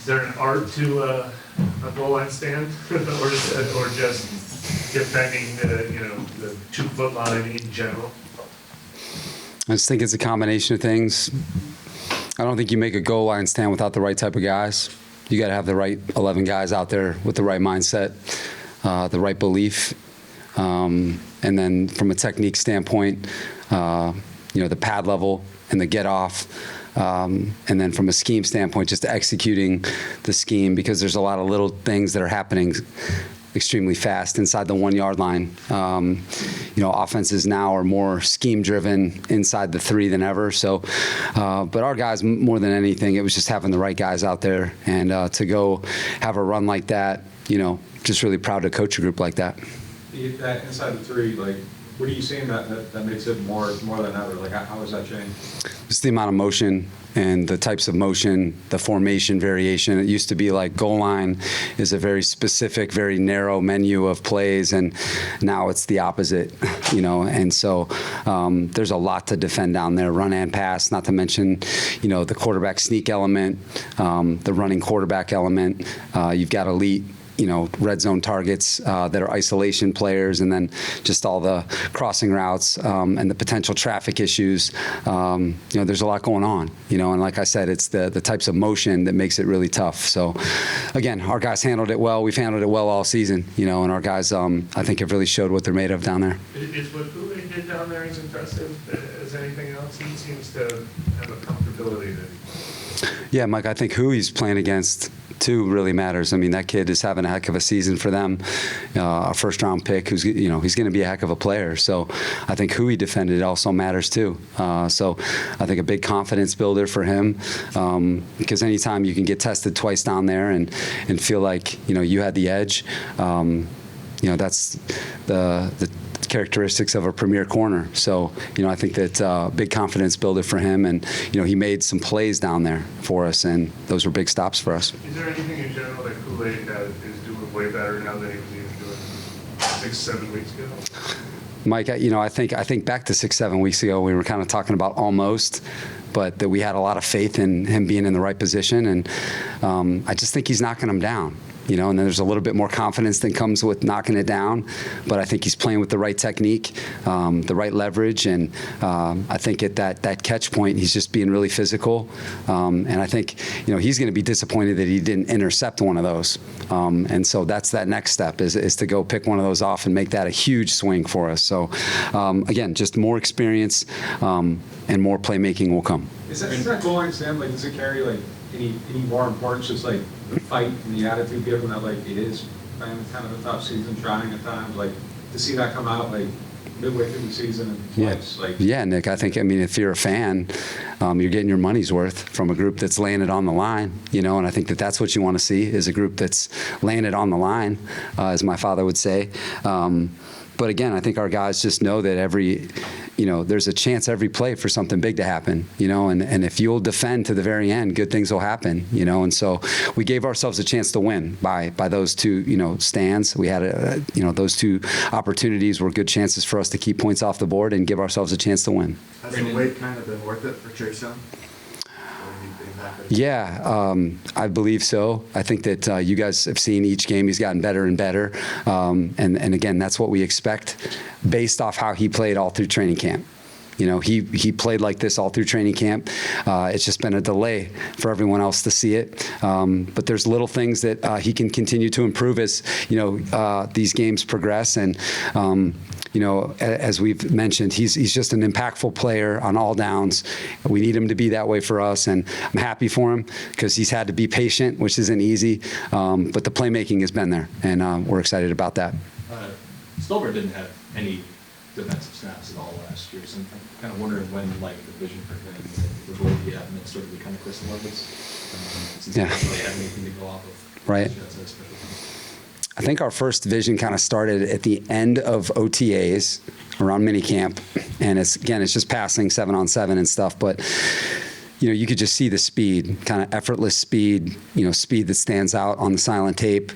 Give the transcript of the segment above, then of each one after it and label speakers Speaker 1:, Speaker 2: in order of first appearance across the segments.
Speaker 1: Is there an art to a goal line stand, or just defending the 2-foot line in general?
Speaker 2: I just think it's a combination of things. I don't think you make a goal line stand without the right type of guys. You got to have the right 11 guys out there with the right mindset, the right belief, and then from a technique standpoint, the pad level and the get off. And then from a scheme standpoint, just executing the scheme, because there's a lot of little things that are happening extremely fast inside the 1 yard line. Offenses now are more scheme driven inside the 3 than ever. So, but our guys, more than anything, it was just having the right guys out there, and to go have a run like that, just really proud to coach a group like that.
Speaker 3: That inside the 3, what are you seeing that makes it more than ever? How has that changed?
Speaker 2: Just the amount of motion and the types of motion, the formation variation. It used to be like goal line is a very specific, very narrow menu of plays, and now it's the opposite, And so there's a lot to defend down there, run and pass, not to mention, the quarterback sneak element, the running quarterback element. You've got elite red zone targets that are isolation players, and then just all the crossing routes and the potential traffic issues. There's a lot going on, and like I said, it's the types of motion that makes it really tough. So again, our guys handled it well. We've handled it well all season, and our guys, I think, have really showed what they're made of down there.
Speaker 1: Is what Kool-Aid did down there as impressive as anything else? He seems to have a comfortability that.
Speaker 2: Yeah, Mike, I think who he's playing against too really matters. I mean, that kid is having a heck of a season for them. A first-round pick who's, he's going to be a heck of a player. So I think who he defended also matters too. So I think a big confidence builder for him, because anytime you can get tested twice down there and feel like, you had the edge, that's the characteristics of a premier corner. So, I think that big confidence builder for him, and, he made some plays down there for us, and those were big stops for us.
Speaker 1: Is there anything in general that Kool-Aid is doing way better now than he was even doing 6-7 weeks ago?
Speaker 2: Mike, I think back to 6-7 weeks ago, we were kind of talking about almost, but that we had a lot of faith in him being in the right position, and I just think he's knocking them down. And then there's a little bit more confidence that comes with knocking it down. But I think he's playing with the right technique, the right leverage, and I think at that catch point, he's just being really physical. And I think, he's going to be disappointed that he didn't intercept one of those. And so that's that next step is to go pick one of those off and make that a huge swing for us. So again, just more experience and more playmaking will come.
Speaker 3: Is that goal line stand, does it carry any more importance, just the fight and the attitude, given that it is kind of a tough season, trying at times, to see that come out midway through the season and
Speaker 2: yeah, Nick, I think, if you're a fan, you're getting your money's worth from a group that's laying it on the line, and I think that's what you want to see, is a group that's laying it on the line, as my father would say. But again, I think our guys just know that there's a chance every play for something big to happen, and if you'll defend to the very end, good things will happen, and so we gave ourselves a chance to win by those two, stands. We had, those two opportunities were good chances for us to keep points off the board and give ourselves a chance to win.
Speaker 4: Has the wait kind of been worth it for Chase Young?
Speaker 2: Yeah, I believe so. I think that you guys have seen each game he's gotten better and better. And again, that's what we expect based off how he played all through training camp. He played like this all through training camp. It's just been a delay for everyone else to see it. But there's little things that he can continue to improve as, these games progress. And, as we've mentioned, he's just an impactful player on all downs. We need him to be that way for us. And I'm happy for him because he's had to be patient, which isn't easy. But the playmaking has been there, and we're excited about that.
Speaker 5: Stolber didn't have any defensive snaps at all last year, so I'm kind of wondering when, the vision for him, the role he had, and it started to kind of crystallize. Since he doesn't really have anything to go off of.
Speaker 2: Right. I think our first vision kind of started at the end of OTAs around minicamp, and it's just passing 7-on-7 and stuff, but you could just see the speed, kind of effortless speed, speed that stands out on the silent tape.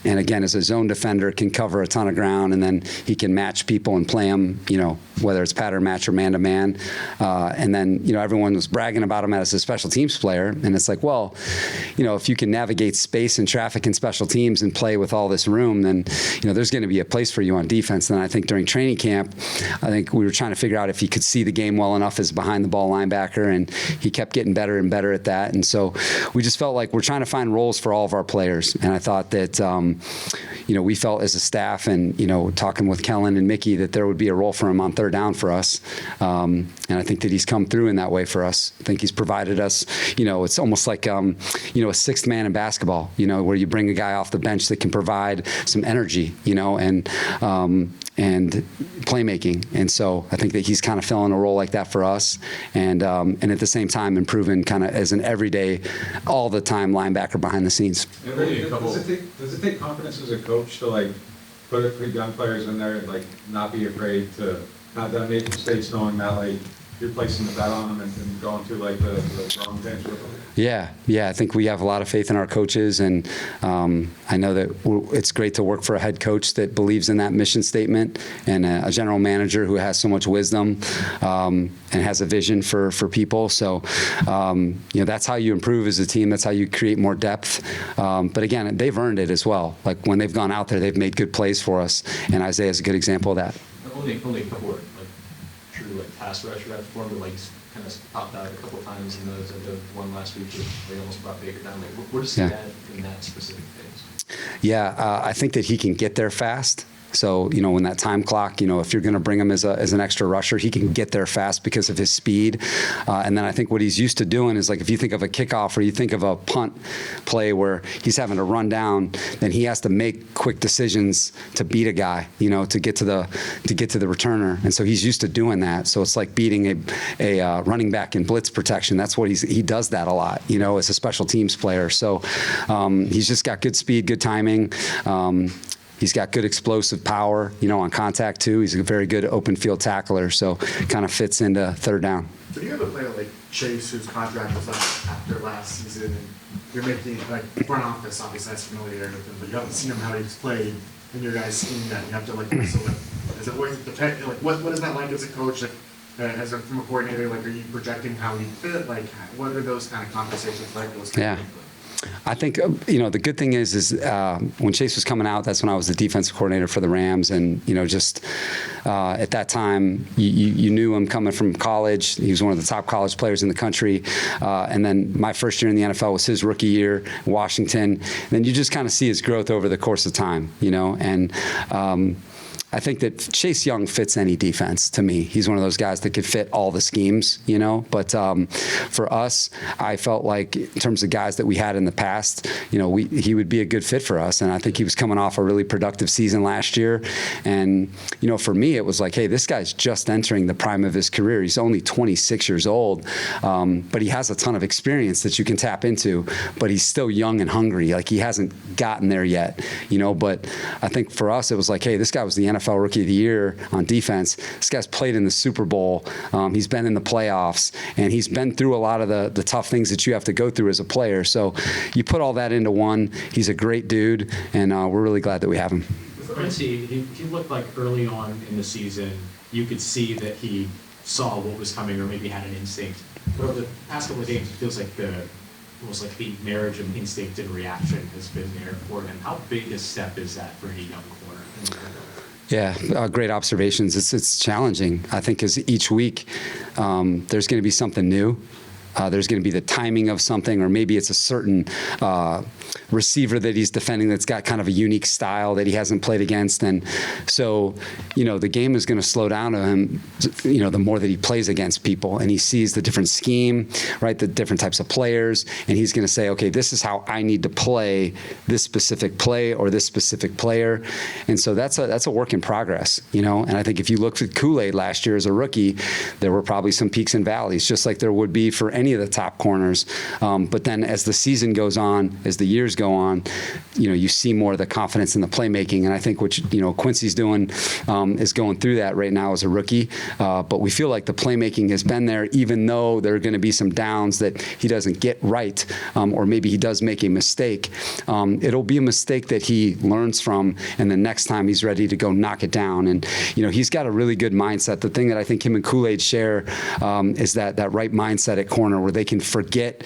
Speaker 2: And again, as a zone defender, can cover a ton of ground, and then he can match people and play them, whether it's pattern match or man-to-man. And then, everyone was bragging about him as a special teams player. And it's like, well, if you can navigate space and traffic and special teams and play with all this room, then, there's going to be a place for you on defense. And I think during training camp, I think we were trying to figure out if he could see the game well enough as behind the ball linebacker, and he kept getting better and better at that. And so we just felt like we're trying to find roles for all of our players. And I thought that, we felt as a staff and, talking with Kellen and Mickey, that there would be a role for him on third down for us. And I think that he's come through in that way for us. I think he's provided us, it's almost like, a sixth man in basketball, where you bring a guy off the bench that can provide some energy, and playmaking. And so I think that he's kind of filling a role like that for us. And at the same time, improving kind of as an everyday, all the time linebacker behind the scenes.
Speaker 3: Does it take confidence as a coach to put young players in there and not be afraid to not make mistakes, knowing that you're placing the bet on them and going through the wrong things with them? Yeah.
Speaker 2: I think we have a lot of faith in our coaches, and I know that it's great to work for a head coach that believes in that mission statement, and a general manager who has so much wisdom and has a vision for people. So, that's how you improve as a team. That's how you create more depth. But again, they've earned it as well. When they've gone out there, they've made good plays for us, and Isaiah's a good example of that.
Speaker 5: Only a couple of true pass rush reps for him, but kind of popped out a couple of times in the one last week where they almost brought Baker down. What does he add in that specific phase?
Speaker 2: Yeah, I think that he can get there fast. So, when that time clock, if you're going to bring him as an extra rusher, he can get there fast because of his speed. And then I think what he's used to doing is if you think of a kickoff or you think of a punt play where he's having to run down, then he has to make quick decisions to beat a guy, to get to the returner. And so he's used to doing that. So it's like beating a running back in blitz protection. That's what he does that a lot, as a special teams player. So he's just got good speed, good timing. He's got good explosive power, on contact too. He's a very good open field tackler, so kind of fits into third down.
Speaker 4: So you have a player like Chase, whose contract was up after last season, and you're making front office obviously that's familiar with him, but you haven't seen him how he's played in your guys' scheme yet. You have to wrestle with. Is it worth it depend? What is that like as a coach? From a coordinator, are you projecting how he fit? What are those kind of conversations like?
Speaker 2: Yeah. I think, the good thing is when Chase was coming out, that's when I was the defensive coordinator for the Rams. And, at that time, you knew him coming from college. He was one of the top college players in the country. And then my first year in the NFL was his rookie year in Washington. And then you just kind of see his growth over the course of time, and I think that Chase Young fits any defense to me. He's one of those guys that could fit all the schemes, But for us, I felt like in terms of guys that we had in the past, he would be a good fit for us. And I think he was coming off a really productive season last year. And, for me, it was hey, this guy's just entering the prime of his career. He's only 26 years old, but he has a ton of experience that you can tap into. But he's still young and hungry. He hasn't gotten there yet, But I think for us, it was hey, this guy was the NFL Rookie of the Year on defense. This guy's played in the Super Bowl. He's been in the playoffs, and he's been through a lot of the tough things that you have to go through as a player. So you put all that into one. He's a great dude, and we're really glad that we have him.
Speaker 6: Quincy, he looked like early on in the season, you could see that he saw what was coming or maybe had an instinct. But over the past couple of games, it feels like almost like the marriage of instinct and reaction has been there for him. How big a step is that for any young corner?
Speaker 2: Yeah, great observations. It's challenging. I think as each week, there's going to be something new. There's going to be the timing of something, or maybe it's a certain receiver that he's defending that's got kind of a unique style that he hasn't played against. And so, the game is going to slow down to him, the more that he plays against people and he sees the different scheme, right, the different types of players, and he's going to say, okay, this is how I need to play this specific play or this specific player. And so that's a work in progress, and I think if you looked at Kool-Aid last year as a rookie, there were probably some peaks and valleys, just like there would be for any of the top corners. But then as the season goes on, as the years go on, you see more of the confidence in the playmaking. And I think what Quincy's doing is going through that right now as a rookie. But we feel like the playmaking has been there, even though there are going to be some downs that he doesn't get right, or maybe he does make a mistake. It'll be a mistake that he learns from, and the next time he's ready to go knock it down. And he's got a really good mindset. The thing that I think him and Kool-Aid share is that right mindset at corner, where they can forget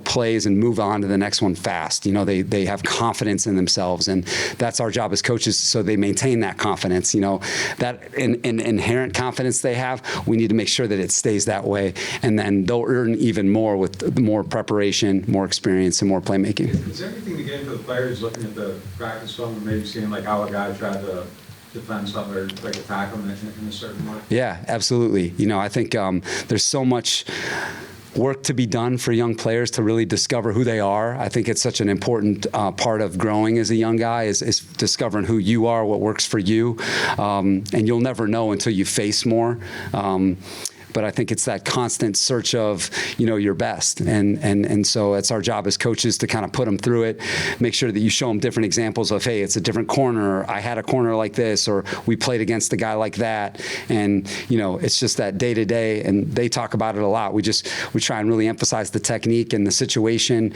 Speaker 2: plays and move on to the next one fast. They have confidence in themselves, and that's our job as coaches, so they maintain that confidence. That inherent confidence they have, we need to make sure that it stays that way, and then they'll earn even more with more preparation, more experience, and more playmaking.
Speaker 3: Is there anything to get into the players looking at the practice film and maybe seeing like how a guy tried to defend something or like attack them in a certain way?
Speaker 2: Yeah, absolutely. I think there's so much work to be done for young players to really discover who they are. I think it's such an important part of growing as a young guy is discovering who you are, what works for you, and you'll never know until you face more. But I think it's that constant search of, your best. And so it's our job as coaches to kind of put them through it, make sure that you show them different examples of, hey, it's a different corner, or I had a corner like this, or we played against a guy like that. And, it's just that day to day, and they talk about it a lot. We try and really emphasize the technique and the situation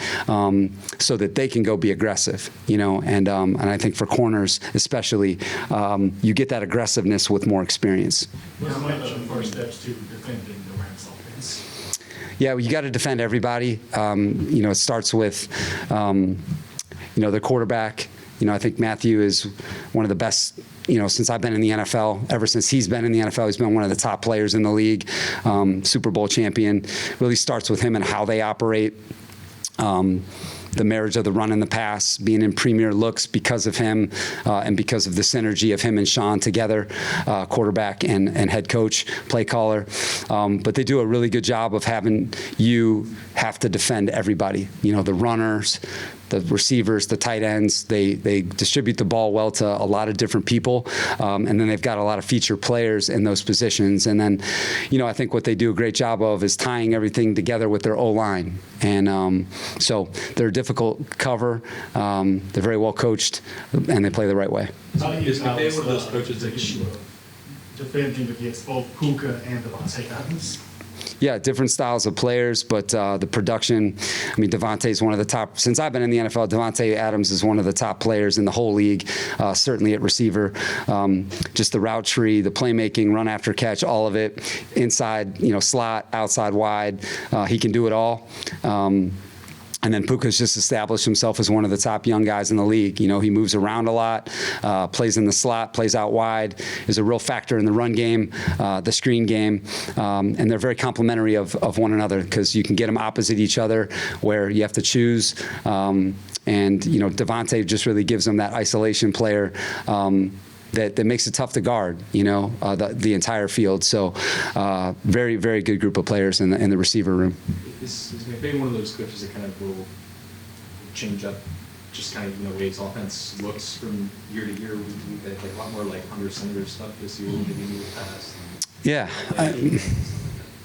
Speaker 2: so that they can go be aggressive, and I think for corners especially, you get that aggressive-ness with more experience.
Speaker 4: What's one of the first steps to defending the Rams offense?
Speaker 2: Yeah, well, you got to defend everybody. It starts with, the quarterback. I think Matthew is one of the best, since I've been in the NFL. Ever since he's been in the NFL, he's been one of the top players in the league, Super Bowl champion. Really starts with him and how they operate. The marriage of the run and the pass, being in premier looks because of him and because of the synergy of him and Sean together, quarterback and head coach, play caller. But they do a really good job of having you have to defend everybody. The runners, the receivers, the tight ends, they distribute the ball well to a lot of different people, and then they've got a lot of feature players in those positions. And then, I think what they do a great job of is tying everything together with their O-line. And so they're a difficult cover. They're very well coached, and they play the right way.
Speaker 4: How do you
Speaker 5: Is McVay
Speaker 4: balance
Speaker 5: one of those coaches that can
Speaker 4: defending against both Puka and Devontae Adams?
Speaker 2: Yeah, different styles of players, but the production, Devontae is one of the top, since I've been in the NFL, Devontae Adams is one of the top players in the whole league, certainly at receiver. Just the route tree, the playmaking, run after catch, all of it, inside, slot, outside wide, he can do it all. And then Puka's just established himself as one of the top young guys in the league. He moves around a lot, plays in the slot, plays out wide, is a real factor in the run game, the screen game. And they're very complementary of one another because you can get them opposite each other where you have to choose. And, Devontae just really gives them that isolation player that makes it tough to guard, the entire field. So very, very good group of players in the receiver room.
Speaker 5: Is McVay one of those coaches that kind of will change up just kind of, way his offense looks from year to year? Like a lot more like under center stuff this year than maybe in the past.
Speaker 2: Yeah.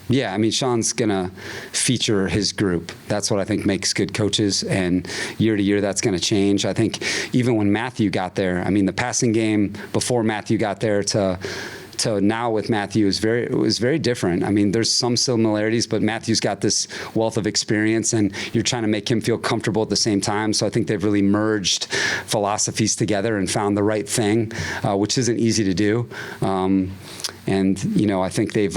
Speaker 2: Yeah, Sean's going to feature his group. That's what I think makes good coaches, and year to year that's going to change. I think even when Matthew got there, the passing game before Matthew got there to now with Matthew was very different. There's some similarities, but Matthew's got this wealth of experience, and you're trying to make him feel comfortable at the same time. So I think they've really merged philosophies together and found the right thing, which isn't easy to do. And I think they've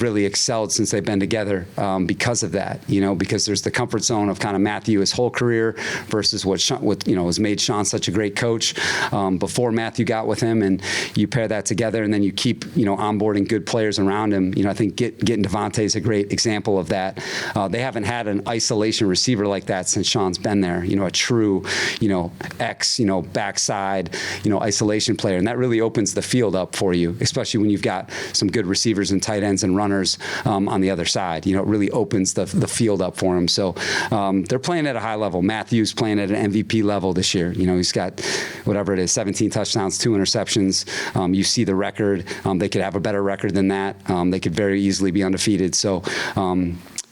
Speaker 2: really excelled since they've been together because of that. Because there's the comfort zone of kind of Matthew his whole career versus what has made Sean such a great coach before Matthew got with him, and you pair that together, and then you keep onboarding good players around him. I think getting Devontae is a great example of that. They haven't had an isolation receiver like that since Sean's been there. A true X backside isolation player, and that really opens the field up for you, especially when you've got some good receivers and tight ends and runners on the other side. It really opens the field up for them. So they're playing at a high level. Matthew's playing at an MVP level this year. He's got whatever it is, 17 touchdowns, 2 interceptions. You see the record. They could have a better record than that. They could very easily be undefeated. So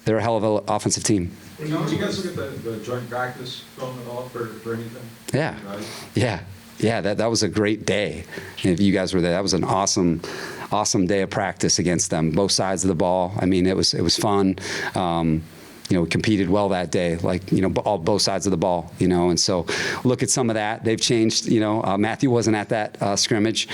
Speaker 2: they're a hell of an offensive team.
Speaker 3: Do you guys look at the joint practice film at all for anything?
Speaker 2: Yeah. Yeah, that was a great day. If you guys were there, that was an awesome day of practice against them, both sides of the ball. It was fun. competed well that day, like, both sides of the ball, and so look at some of that. They've changed, Matthew wasn't at that scrimmage.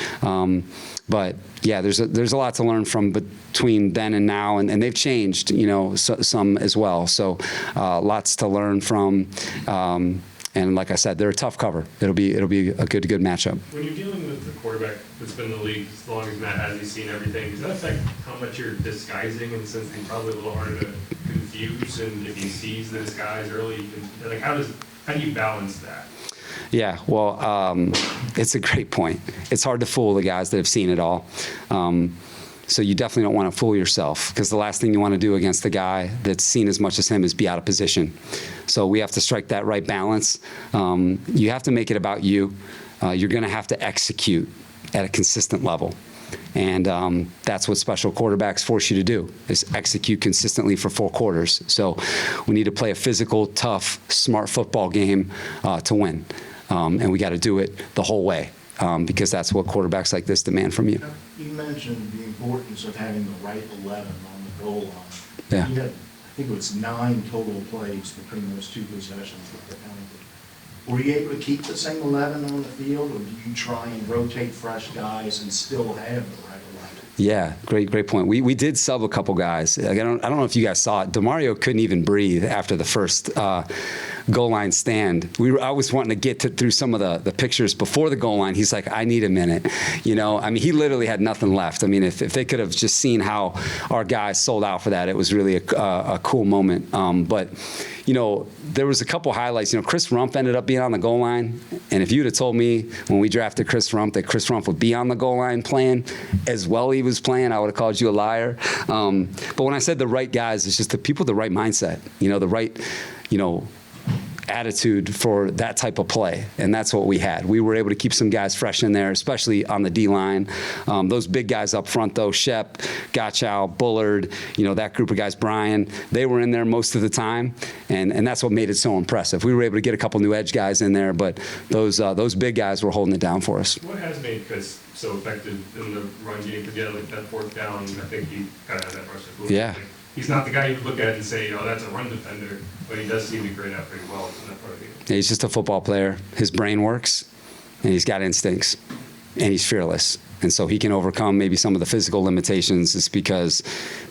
Speaker 2: But yeah, there's a lot to learn from between then and now, and they've changed, some as well. So lots to learn from. And like I said, they're a tough cover. It'll be a good matchup.
Speaker 7: When you're dealing with the quarterback that's been in the league as long as Matt has, he's seen everything. Does that affect how much you're disguising? And since he's probably a little harder to confuse, and if he sees the disguise early, like how do you balance that?
Speaker 2: Yeah, well, it's a great point. It's hard to fool the guys that have seen it all. So you definitely don't want to fool yourself, because the last thing you want to do against the guy that's seen as much as him is be out of position. So we have to strike that right balance. You have to make it about you. You're going to have to execute at a consistent level. And that's what special quarterbacks force you to do, is execute consistently for 4 quarters. So we need to play a physical, tough, smart football game to win. And we got to do it the whole way, because that's what quarterbacks like this demand from you.
Speaker 8: You mentioned the importance of having the right 11 on the goal line.
Speaker 2: Yeah.
Speaker 8: You had, I think it was 9 total plays between those 2 possessions with the penalty. Were you able to keep the same 11 on the field, or do you try and rotate fresh guys and still have the right 11?
Speaker 2: Yeah, great point. We did sub a couple guys. Like, I don't know if you guys saw it. DeMario couldn't even breathe after the first goal line stand. I was wanting to get through some of the pictures before the goal line. He's like, I need a minute. I mean, he literally had nothing left. I mean, if they could have just seen how our guys sold out for that, it was really a cool moment. But there was a couple highlights. Chris Rumpf ended up being on the goal line, and if you'd have told me when we drafted Chris Rumpf that Chris Rumpf would be on the goal line playing as well he was playing, I would have called you a liar. But when I said the right guys, it's just the people with the right mindset, the right, attitude for that type of play, and that's what we had. We were able to keep some guys fresh in there, especially on the D-line. Those big guys up front, though, Shep, Gottschall, Bullard, that group of guys, Brian, they were in there most of the time, and that's what made it so impressive. We were able to get a couple new edge guys in there, but those big guys were holding it down for us.
Speaker 7: What has made Chris so effective in the run game? Because like that 4th down, I think he kind of had that rush of fluid.
Speaker 2: Yeah.
Speaker 7: He's not the guy you would look at and say, that's a run defender, but he does seem to grade out pretty well in that part of the game.
Speaker 2: Yeah, he's just a football player. His brain works, and he's got instincts, and he's fearless. And so he can overcome maybe some of the physical limitations. It's because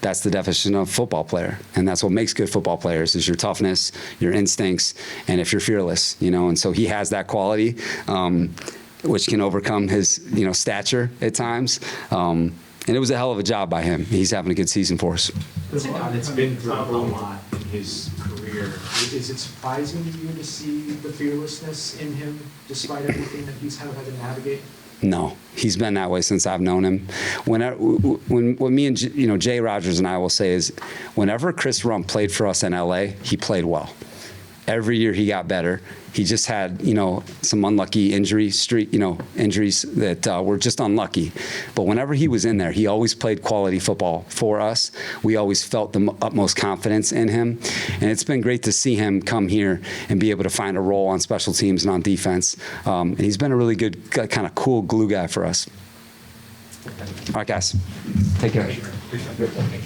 Speaker 2: that's the definition of football player. And that's what makes good football players, is your toughness, your instincts, and if you're fearless, And so he has that quality, which can overcome his, stature at times. And it was a hell of a job by him. He's having a good season for us.
Speaker 6: It's been through a lot in his career. Is it surprising to you to see the fearlessness in him, despite everything that he's had to navigate?
Speaker 2: No, he's been that way since I've known him. When me and Jay Rogers and I will say is, whenever Chris Rumpf played for us in LA, he played well. Every year he got better. He just had, some unlucky injuries that were just unlucky. But whenever he was in there, he always played quality football for us. We always felt the utmost confidence in him. And it's been great to see him come here and be able to find a role on special teams and on defense. And he's been a really good, kind of cool glue guy for us. All right, guys. Take care.